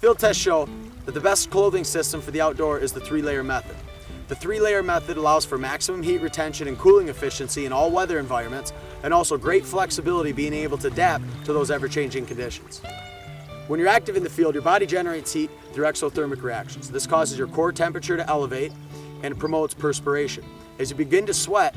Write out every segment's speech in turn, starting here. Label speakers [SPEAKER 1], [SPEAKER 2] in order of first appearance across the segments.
[SPEAKER 1] Field tests show that the best clothing system for the outdoor is the 3-layer method. The 3-layer method allows for maximum heat retention and cooling efficiency in all weather environments, and also great flexibility being able to adapt to those ever-changing conditions. When you're active in the field, your body generates heat through exothermic reactions. This causes your core temperature to elevate and promotes perspiration. As you begin to sweat,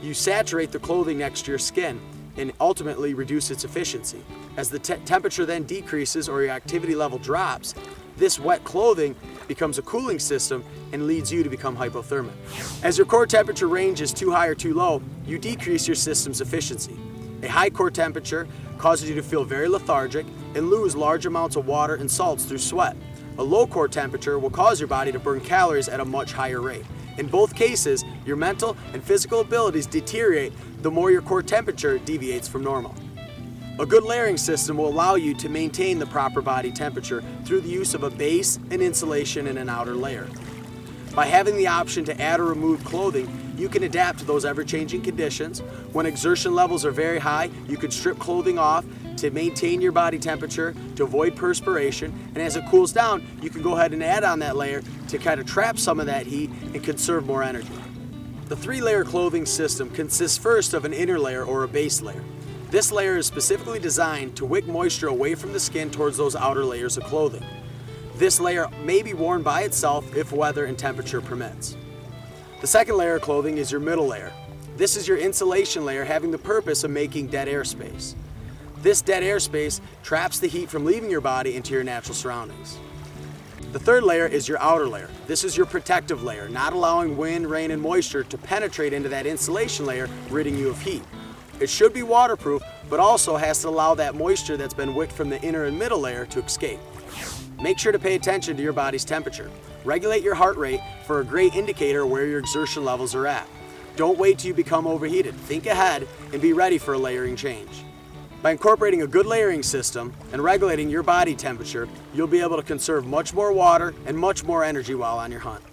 [SPEAKER 1] you saturate the clothing next to your skin and ultimately reduce its efficiency. As the temperature then decreases or your activity level drops, this wet clothing becomes a cooling system and leads you to become hypothermic. As your core temperature range is too high or too low, you decrease your system's efficiency. A high core temperature causes you to feel very lethargic and lose large amounts of water and salts through sweat. A low core temperature will cause your body to burn calories at a much higher rate. In both cases, your mental and physical abilities deteriorate the more your core temperature deviates from normal. A good layering system will allow you to maintain the proper body temperature through the use of a base, an insulation, and an outer layer. By having the option to add or remove clothing, you can adapt to those ever-changing conditions. When exertion levels are very high, you can strip clothing off to maintain your body temperature, to avoid perspiration, and as it cools down, you can go ahead and add on that layer to kind of trap some of that heat and conserve more energy. The 3-layer clothing system consists first of an inner layer or a base layer. This layer is specifically designed to wick moisture away from the skin towards those outer layers of clothing. This layer may be worn by itself if weather and temperature permits. The second layer of clothing is your middle layer. This is your insulation layer, having the purpose of making dead air space. This dead air space traps the heat from leaving your body into your natural surroundings. The third layer is your outer layer. This is your protective layer, not allowing wind, rain, and moisture to penetrate into that insulation layer, ridding you of heat. It should be waterproof, but also has to allow that moisture that's been wicked from the inner and middle layer to escape. Make sure to pay attention to your body's temperature. Regulate your heart rate for a great indicator of where your exertion levels are at. Don't wait till you become overheated. Think ahead and be ready for a layering change. By incorporating a good layering system and regulating your body temperature, you'll be able to conserve much more water and much more energy while on your hunt.